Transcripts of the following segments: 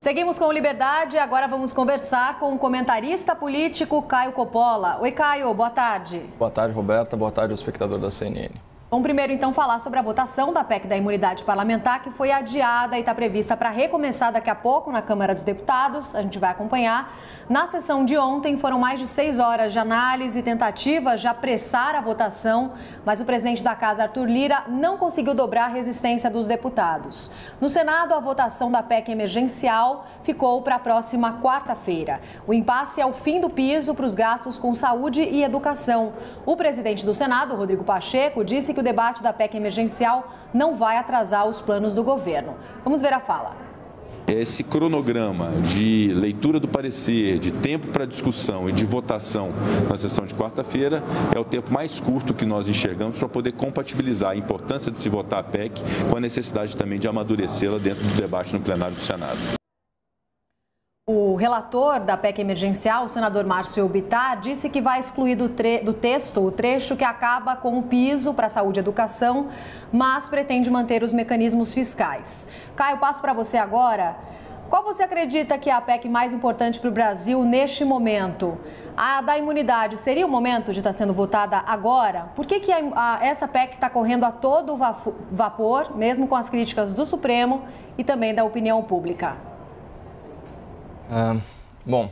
Seguimos com Liberdade, agora vamos conversar com o comentarista político Caio Coppola. Oi, Caio, boa tarde. Boa tarde, Roberta. Boa tarde, ao espectador da CNN. Vamos primeiro, então, falar sobre a votação da PEC da imunidade parlamentar, que foi adiada e está prevista para recomeçar daqui a pouco na Câmara dos Deputados. A gente vai acompanhar. Na sessão de ontem, foram mais de 6 horas de análise e tentativas de apressar a votação, mas o presidente da Casa, Arthur Lira, não conseguiu dobrar a resistência dos deputados. No Senado, a votação da PEC emergencial ficou para a próxima quarta-feira. O impasse é o fim do piso para os gastos com saúde e educação. O presidente do Senado, Rodrigo Pacheco, disse que o debate da PEC emergencial não vai atrasar os planos do governo. Vamos ver a fala. Esse cronograma de leitura do parecer, de tempo para discussão e de votação na sessão de quarta-feira é o tempo mais curto que nós enxergamos para poder compatibilizar a importância de se votar a PEC com a necessidade também de amadurecê-la dentro do debate no plenário do Senado. O relator da PEC emergencial, o senador Márcio Bittar, disse que vai excluir do texto o trecho que acaba com o piso para a saúde e educação, mas pretende manter os mecanismos fiscais. Caio, passo para você agora. Qual você acredita que é a PEC mais importante para o Brasil neste momento? A da imunidade seria o momento de estar sendo votada agora? Por que essa PEC está correndo a todo vapor, mesmo com as críticas do Supremo e também da opinião pública? Bom,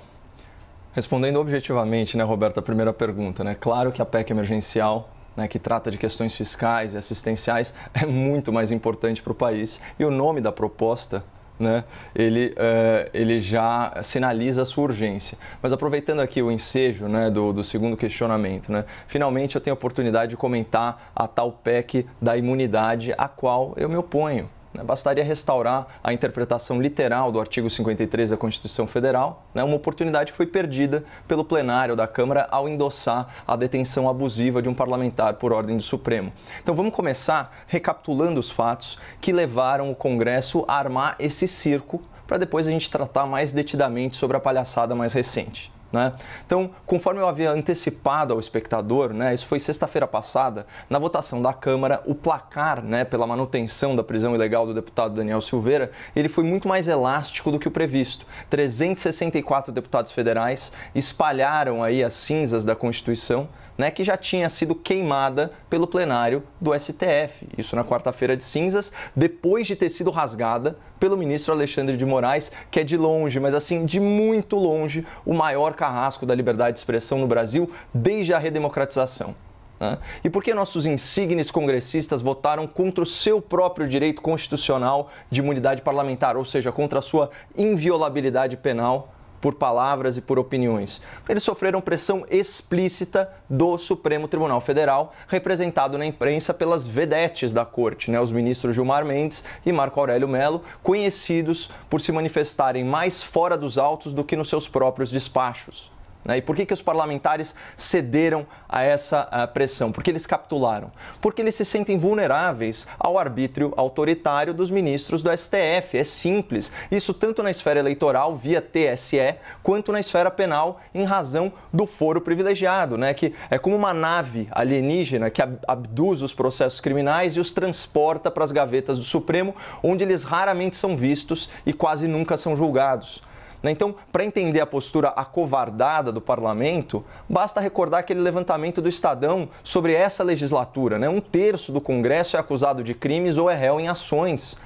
respondendo objetivamente, né, Roberta, a primeira pergunta, né? Claro que a PEC emergencial, né, que trata de questões fiscais e assistenciais, é muito mais importante para o país. E o nome da proposta, né, ele já sinaliza a sua urgência. Mas aproveitando aqui o ensejo, né, do segundo questionamento, né, finalmente eu tenho a oportunidade de comentar a tal PEC da imunidade a qual eu me oponho. Bastaria restaurar a interpretação literal do artigo 53 da Constituição Federal, né, uma oportunidade que foi perdida pelo plenário da Câmara ao endossar a detenção abusiva de um parlamentar por ordem do Supremo. Então vamos começar recapitulando os fatos que levaram o Congresso a armar esse circo, para depois a gente tratar mais detidamente sobre a palhaçada mais recente. Né? Então, conforme eu havia antecipado ao espectador, né, isso foi sexta-feira passada, na votação da Câmara, o placar, né, pela manutenção da prisão ilegal do deputado Daniel Silveira, ele foi muito mais elástico do que o previsto. 364 deputados federais espalharam aí as cinzas da Constituição, né, que já tinha sido queimada pelo plenário do STF. Isso na quarta-feira de cinzas, depois de ter sido rasgada pelo ministro Alexandre de Moraes, que é de longe, mas assim, de muito longe, o maior carrasco da liberdade de expressão no Brasil desde a redemocratização. Né? E por que nossos insígnes congressistas votaram contra o seu próprio direito constitucional de imunidade parlamentar, ou seja, contra a sua inviolabilidade penal por palavras e por opiniões? Eles sofreram pressão explícita do Supremo Tribunal Federal, representado na imprensa pelas vedetes da corte, né? Os ministros Gilmar Mendes e Marco Aurélio Mello, conhecidos por se manifestarem mais fora dos autos do que nos seus próprios despachos. E por que os parlamentares cederam a essa pressão? Porque eles capitularam. Porque eles se sentem vulneráveis ao arbítrio autoritário dos ministros do STF. É simples. Isso tanto na esfera eleitoral, via TSE, quanto na esfera penal, em razão do foro privilegiado, né? Que é como uma nave alienígena que abduz os processos criminais e os transporta para as gavetas do Supremo, onde eles raramente são vistos e quase nunca são julgados. Então, para entender a postura acovardada do parlamento, basta recordar aquele levantamento do Estadão sobre essa legislatura. Né? 1/3 do Congresso é acusado de crimes ou é réu em ações.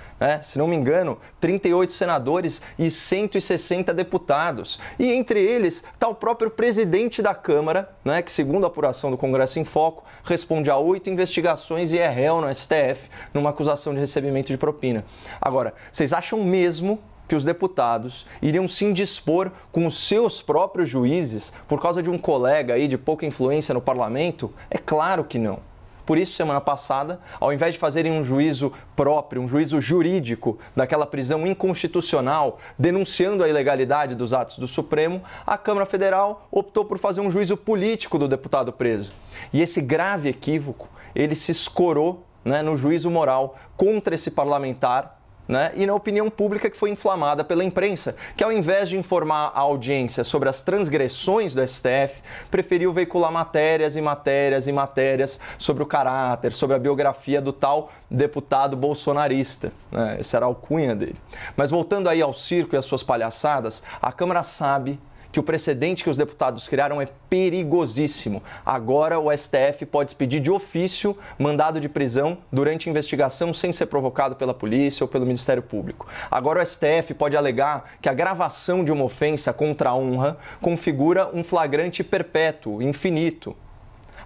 Se não me engano, 38 senadores e 160 deputados. E entre eles está o próprio presidente da Câmara, né, que, segundo a apuração do Congresso em Foco, responde a 8 investigações e é réu no STF numa acusação de recebimento de propina. Agora, vocês acham mesmo que os deputados iriam se indispor com os seus próprios juízes por causa de um colega aí de pouca influência no parlamento? É claro que não. Por isso, semana passada, ao invés de fazerem um juízo próprio, um juízo jurídico daquela prisão inconstitucional, denunciando a ilegalidade dos atos do Supremo, a Câmara Federal optou por fazer um juízo político do deputado preso. E esse grave equívoco, ele se escorou, né, no juízo moral contra esse parlamentar, né, e na opinião pública que foi inflamada pela imprensa, que ao invés de informar a audiência sobre as transgressões do STF, preferiu veicular matérias e matérias e matérias sobre o caráter, sobre a biografia do tal deputado bolsonarista, né? Essa era a alcunha dele. Mas voltando aí ao circo e às suas palhaçadas, a Câmara sabe que o precedente que os deputados criaram é perigosíssimo. Agora o STF pode expedir de ofício mandado de prisão durante investigação sem ser provocado pela polícia ou pelo Ministério Público. Agora o STF pode alegar que a gravação de uma ofensa contra a honra configura um flagrante perpétuo, infinito.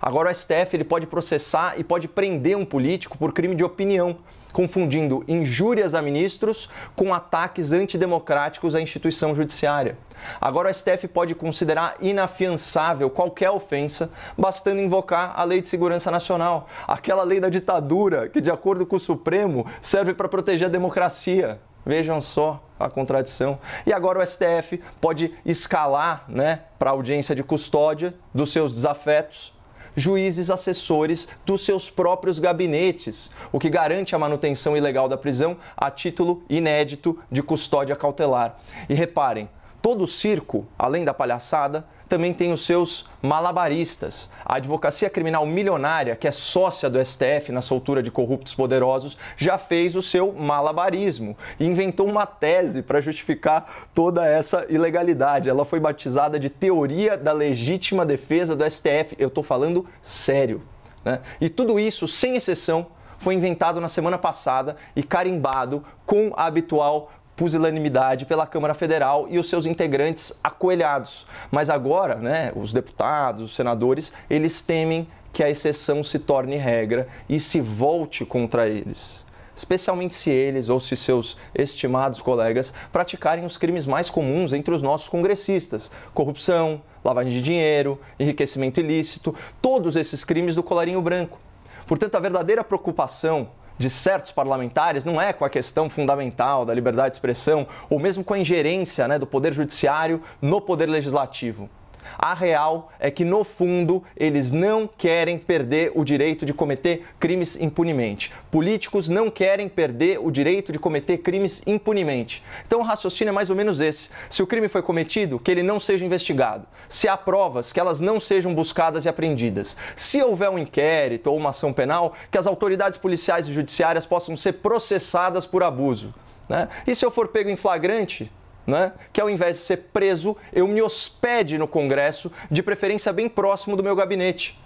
Agora o STF ele pode processar e pode prender um político por crime de opinião, confundindo injúrias a ministros com ataques antidemocráticos à instituição judiciária. Agora o STF pode considerar inafiançável qualquer ofensa, bastando invocar a Lei de Segurança Nacional, aquela lei da ditadura que, de acordo com o Supremo, serve para proteger a democracia. Vejam só a contradição. E agora o STF pode escalar, né, para a audiência de custódia dos seus desafetos juízes assessores dos seus próprios gabinetes, o que garante a manutenção ilegal da prisão a título inédito de custódia cautelar. E reparem, todo o circo, além da palhaçada, também tem os seus malabaristas. A advocacia criminal milionária, que é sócia do STF na soltura de corruptos poderosos, já fez o seu malabarismo e inventou uma tese para justificar toda essa ilegalidade. Ela foi batizada de teoria da legítima defesa do STF. Eu estou falando sério, né? E tudo isso, sem exceção, foi inventado na semana passada e carimbado com a habitual pusilanimidade pela Câmara Federal e os seus integrantes acoelhados. Mas agora, né, os deputados, os senadores, eles temem que a exceção se torne regra e se volte contra eles. Especialmente se eles ou se seus estimados colegas praticarem os crimes mais comuns entre os nossos congressistas: corrupção, lavagem de dinheiro, enriquecimento ilícito, todos esses crimes do colarinho branco. Portanto, a verdadeira preocupação de certos parlamentares não é com a questão fundamental da liberdade de expressão ou mesmo com a ingerência, né, do Poder Judiciário no Poder Legislativo. A real é que, no fundo, eles não querem perder o direito de cometer crimes impunemente. Políticos não querem perder o direito de cometer crimes impunemente. Então o raciocínio é mais ou menos esse. Se o crime foi cometido, que ele não seja investigado. Se há provas, que elas não sejam buscadas e apreendidas. Se houver um inquérito ou uma ação penal, que as autoridades policiais e judiciárias possam ser processadas por abuso, né? E se eu for pego em flagrante, né, que ao invés de ser preso, eu me hospede no Congresso, de preferência bem próximo do meu gabinete.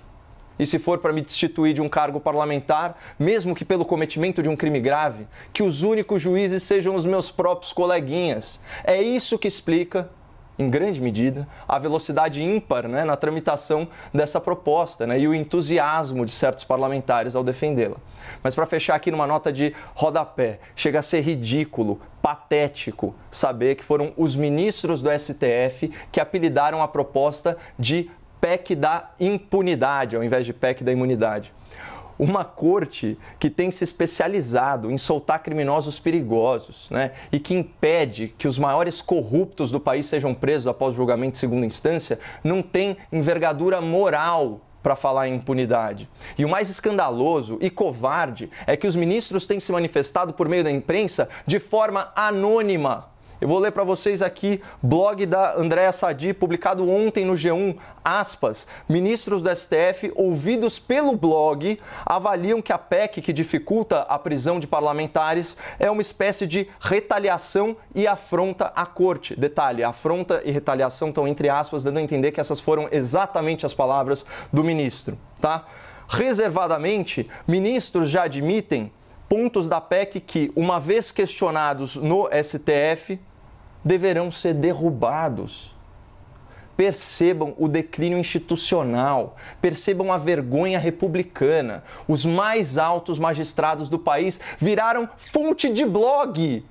E se for para me destituir de um cargo parlamentar, mesmo que pelo cometimento de um crime grave, que os únicos juízes sejam os meus próprios coleguinhas. É isso que explica, em grande medida, a velocidade ímpar, né, na tramitação dessa proposta, né, e o entusiasmo de certos parlamentares ao defendê-la. Mas para fechar aqui numa nota de rodapé, chega a ser ridículo, patético saber que foram os ministros do STF que apelidaram a proposta de PEC da impunidade, ao invés de PEC da imunidade. Uma corte que tem se especializado em soltar criminosos perigosos, né, e que impede que os maiores corruptos do país sejam presos após julgamento de segunda instância, não tem envergadura moral para falar em impunidade. E o mais escandaloso e covarde é que os ministros têm se manifestado por meio da imprensa de forma anônima. Eu vou ler para vocês aqui, blog da Andréa Sadi, publicado ontem no G1, aspas, ministros do STF, ouvidos pelo blog, avaliam que a PEC que dificulta a prisão de parlamentares é uma espécie de retaliação e afronta à corte. Detalhe, afronta e retaliação estão entre aspas, dando a entender que essas foram exatamente as palavras do ministro, tá? Reservadamente, ministros já admitem pontos da PEC que, uma vez questionados no STF, deverão ser derrubados. Percebam o declínio institucional, percebam a vergonha republicana. Os mais altos magistrados do país viraram fonte de blog,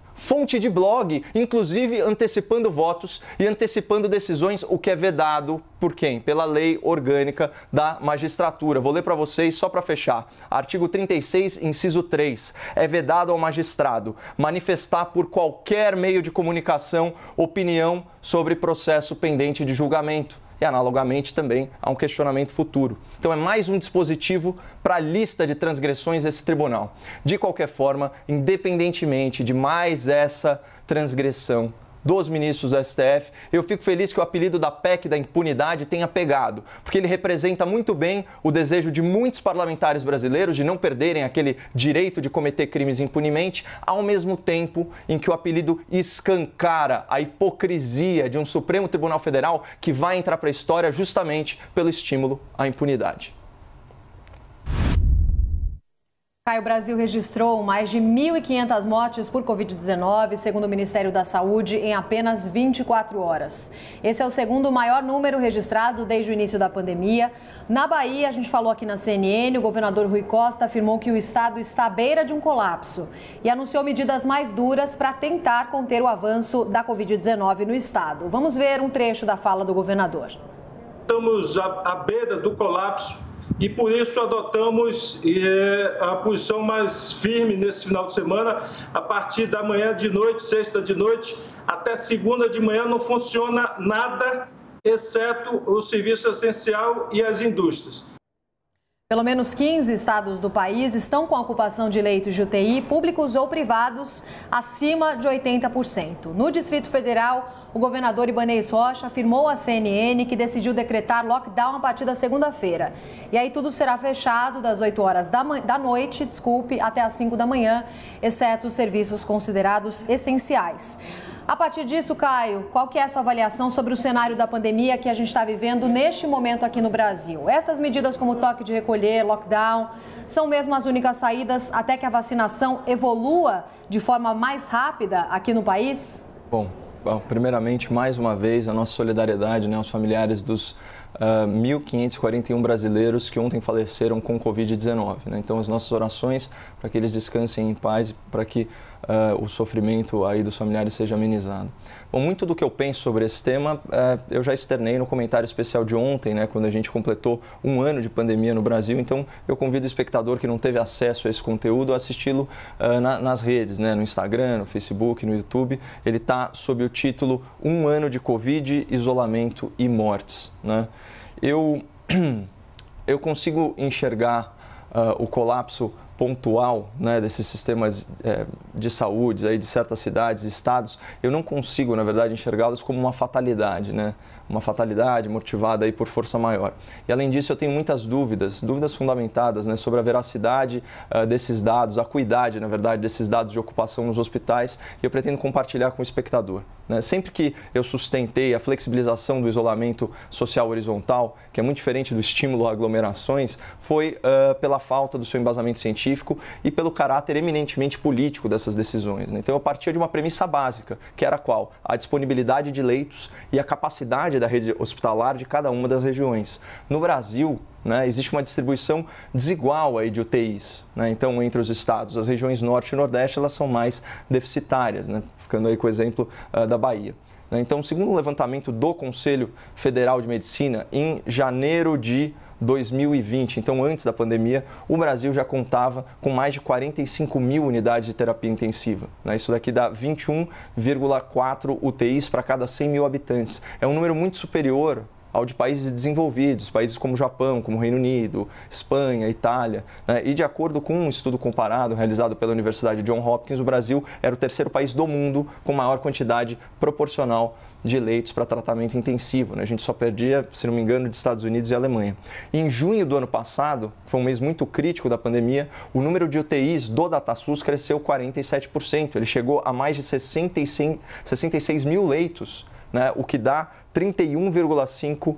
inclusive antecipando votos e antecipando decisões, o que é vedado por quem? Pela lei orgânica da magistratura. Vou ler para vocês só para fechar. Artigo 36, inciso 3. É vedado ao magistrado manifestar por qualquer meio de comunicação opinião sobre processo pendente de julgamento. e, analogamente, também há um questionamento futuro. Então, é mais um dispositivo para a lista de transgressões desse tribunal. De qualquer forma, independentemente de mais essa transgressão dos ministros do STF, eu fico feliz que o apelido da PEC da impunidade tenha pegado, porque ele representa muito bem o desejo de muitos parlamentares brasileiros de não perderem aquele direito de cometer crimes impunemente, ao mesmo tempo em que o apelido escancara a hipocrisia de um Supremo Tribunal Federal que vai entrar para a história justamente pelo estímulo à impunidade. O Brasil registrou mais de 1.500 mortes por Covid-19, segundo o Ministério da Saúde, em apenas 24 horas. Esse é o segundo maior número registrado desde o início da pandemia. Na Bahia, a gente falou aqui na CNN, o governador Rui Costa afirmou que o estado está à beira de um colapso e anunciou medidas mais duras para tentar conter o avanço da Covid-19 no estado. Vamos ver um trecho da fala do governador. Estamos à beira do colapso. E por isso adotamos a posição mais firme nesse final de semana. A partir da manhã de noite, sexta de noite, até segunda de manhã não funciona nada, exceto o serviço essencial e as indústrias. Pelo menos 15 estados do país estão com a ocupação de leitos de UTI, públicos ou privados, acima de 80%. No Distrito Federal, o governador Ibanez Rocha afirmou à CNN que decidiu decretar lockdown a partir da segunda-feira. E aí tudo será fechado das 8 horas da noite, até as 5 da manhã, exceto os serviços considerados essenciais. A partir disso, Caio, qual que é a sua avaliação sobre o cenário da pandemia que a gente está vivendo neste momento aqui no Brasil? Essas medidas como toque de recolher, lockdown, são mesmo as únicas saídas até que a vacinação evolua de forma mais rápida aqui no país? Bom, primeiramente, mais uma vez, a nossa solidariedade, aos familiares dos 1.541 brasileiros que ontem faleceram com Covid-19. Então, as nossas orações para que eles descansem em paz e para que o sofrimento aí dos familiares seja amenizado. Bom, muito do que eu penso sobre esse tema eu já externei no comentário especial de ontem, quando a gente completou um ano de pandemia no Brasil. Então, eu convido o espectador que não teve acesso a esse conteúdo a assisti-lo nas redes, no Instagram, no Facebook, no YouTube. Ele está sob o título Um ano de Covid, isolamento e mortes. Eu consigo enxergar o colapso pontual desses sistemas de saúde aí de certas cidades e estados. Eu não consigo, na verdade, enxergá-los como uma fatalidade, uma fatalidade motivada aí por força maior. E além disso, eu tenho muitas dúvidas fundamentadas sobre a veracidade desses dados, a acuidade, na verdade, desses dados de ocupação nos hospitais, e eu pretendo compartilhar com o espectador. Sempre que eu sustentei a flexibilização do isolamento social horizontal, que é muito diferente do estímulo a aglomerações, foi pela falta do seu embasamento científico e pelo caráter eminentemente político dessas decisões. Então, eu partia de uma premissa básica, que era qual? A disponibilidade de leitos e a capacidade da rede hospitalar de cada uma das regiões. No Brasil, existe uma distribuição desigual aí de UTIs. Então, entre os estados, as regiões norte e nordeste, elas são mais deficitárias, ficando aí com o exemplo da Bahia. Então, segundo um levantamento do Conselho Federal de Medicina, em janeiro de 2020, então antes da pandemia, o Brasil já contava com mais de 45 mil unidades de terapia intensiva. Isso daqui dá 21,4 UTIs para cada 100 mil habitantes. É um número muito superior ao de países desenvolvidos, países como Japão, como Reino Unido, Espanha, Itália. E de acordo com um estudo comparado realizado pela Universidade Johns Hopkins, o Brasil era o terceiro país do mundo com maior quantidade proporcional de leitos para tratamento intensivo. A gente só perdia, se não me engano, de Estados Unidos e Alemanha. E em junho do ano passado, foi um mês muito crítico da pandemia, o número de UTIs do DataSUS cresceu 47%. Ele chegou a mais de 66 mil leitos, o que dá 31,5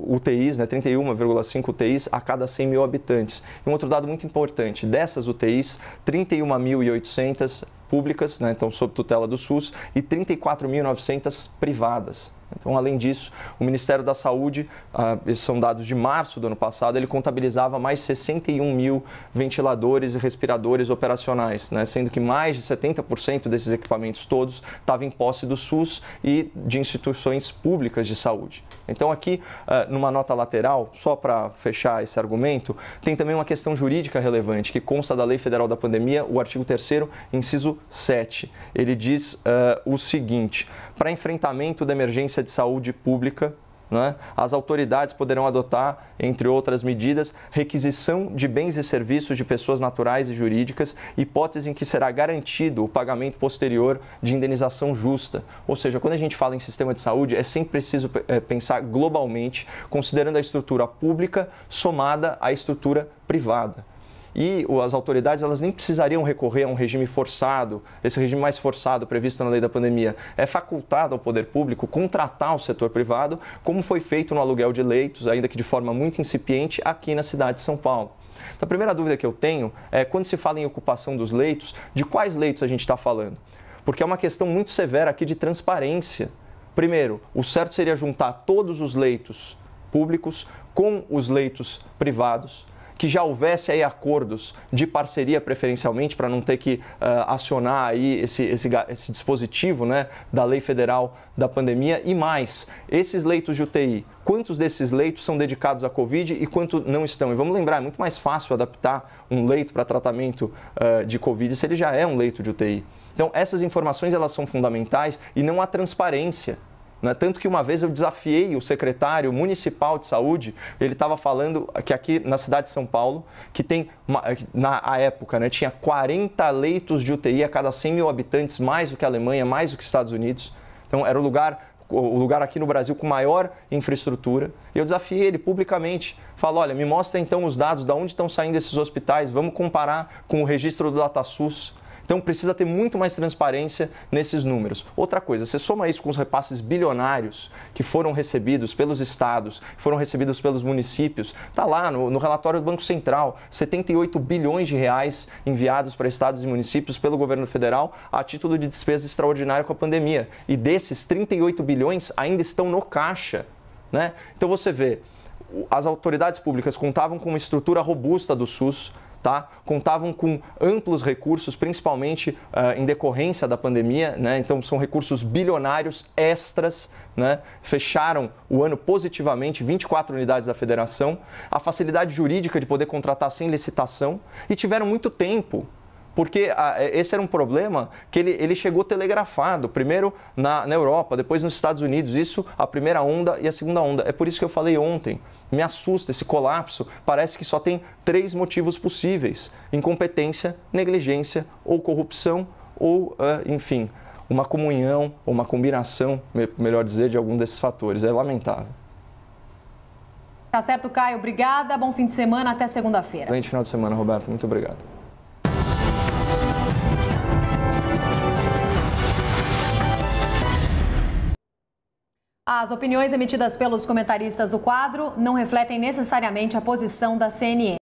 UTIs, 31,5 UTIs a cada 100 mil habitantes. E um outro dado muito importante, dessas UTIs, 31.800 públicas, então sob tutela do SUS, e 34.900 privadas. Então, além disso, o Ministério da Saúde, esses são dados de março do ano passado, ele contabilizava mais de 61 mil ventiladores e respiradores operacionais, sendo que mais de 70% desses equipamentos todos estavam em posse do SUS e de instituições públicas de saúde. Então, aqui, numa nota lateral, só para fechar esse argumento, tem também uma questão jurídica relevante, que consta da Lei Federal da Pandemia, o artigo 3º, inciso 7. Ele diz o seguinte: para enfrentamento da emergência de saúde pública, né? As autoridades poderão adotar, entre outras medidas, requisição de bens e serviços de pessoas naturais e jurídicas, hipótese em que será garantido o pagamento posterior de indenização justa. Ou seja, quando a gente fala em sistema de saúde, é sempre preciso pensar globalmente, considerando a estrutura pública somada à estrutura privada. E as autoridades elas nem precisariam recorrer a um regime forçado, esse regime mais forçado previsto na lei da pandemia. É facultado ao poder público contratar o setor privado, como foi feito no aluguel de leitos, ainda que de forma muito incipiente, aqui na cidade de São Paulo. Então, a primeira dúvida que eu tenho é, quando se fala em ocupação dos leitos, de quais leitos a gente está falando? Porque é uma questão muito severa aqui de transparência. Primeiro, o certo seria juntar todos os leitos públicos com os leitos privados, que já houvesse aí acordos de parceria preferencialmente para não ter que acionar aí esse dispositivo, né, da lei federal da pandemia. E mais, esses leitos de UTI, quantos desses leitos são dedicados à Covid e quantos não estão? E vamos lembrar, é muito mais fácil adaptar um leito para tratamento de Covid se ele já é um leito de UTI. Então essas informações elas são fundamentais e não há transparência. Tanto que uma vez eu desafiei o secretário municipal de saúde, ele estava falando que aqui na cidade de São Paulo, que tem, na época, né, tinha 40 leitos de UTI a cada 100 mil habitantes, mais do que a Alemanha, mais do que os Estados Unidos. Então era o lugar aqui no Brasil com maior infraestrutura. Eu desafiei ele publicamente, falo, olha, me mostra então os dados de onde estão saindo esses hospitais, vamos comparar com o registro do DataSUS. Então precisa ter muito mais transparência nesses números. Outra coisa, você soma isso com os repasses bilionários que foram recebidos pelos estados, foram recebidos pelos municípios, está lá no relatório do Banco Central, 78 bilhões de reais enviados para estados e municípios pelo governo federal a título de despesa extraordinária com a pandemia. E desses 38 bilhões ainda estão no caixa, né? Então você vê, as autoridades públicas contavam com uma estrutura robusta do SUS, tá? Contavam com amplos recursos, principalmente em decorrência da pandemia, né? Então são recursos bilionários extras, né? Fecharam o ano positivamente 24 unidades da federação, a facilidade jurídica de poder contratar sem licitação e tiveram muito tempo. Porque esse era um problema que ele chegou telegrafado, primeiro na Europa, depois nos Estados Unidos, isso a primeira onda e a segunda onda. É por isso que eu falei ontem, me assusta esse colapso, parece que só tem 3 motivos possíveis: incompetência, negligência ou corrupção ou, enfim, uma comunhão ou uma combinação, melhor dizer, de algum desses fatores. É lamentável. Tá certo, Caio. Obrigada. Bom fim de semana. Até segunda-feira. Excelente final de semana, Roberto. Muito obrigado. As opiniões emitidas pelos comentaristas do quadro não refletem necessariamente a posição da CNN.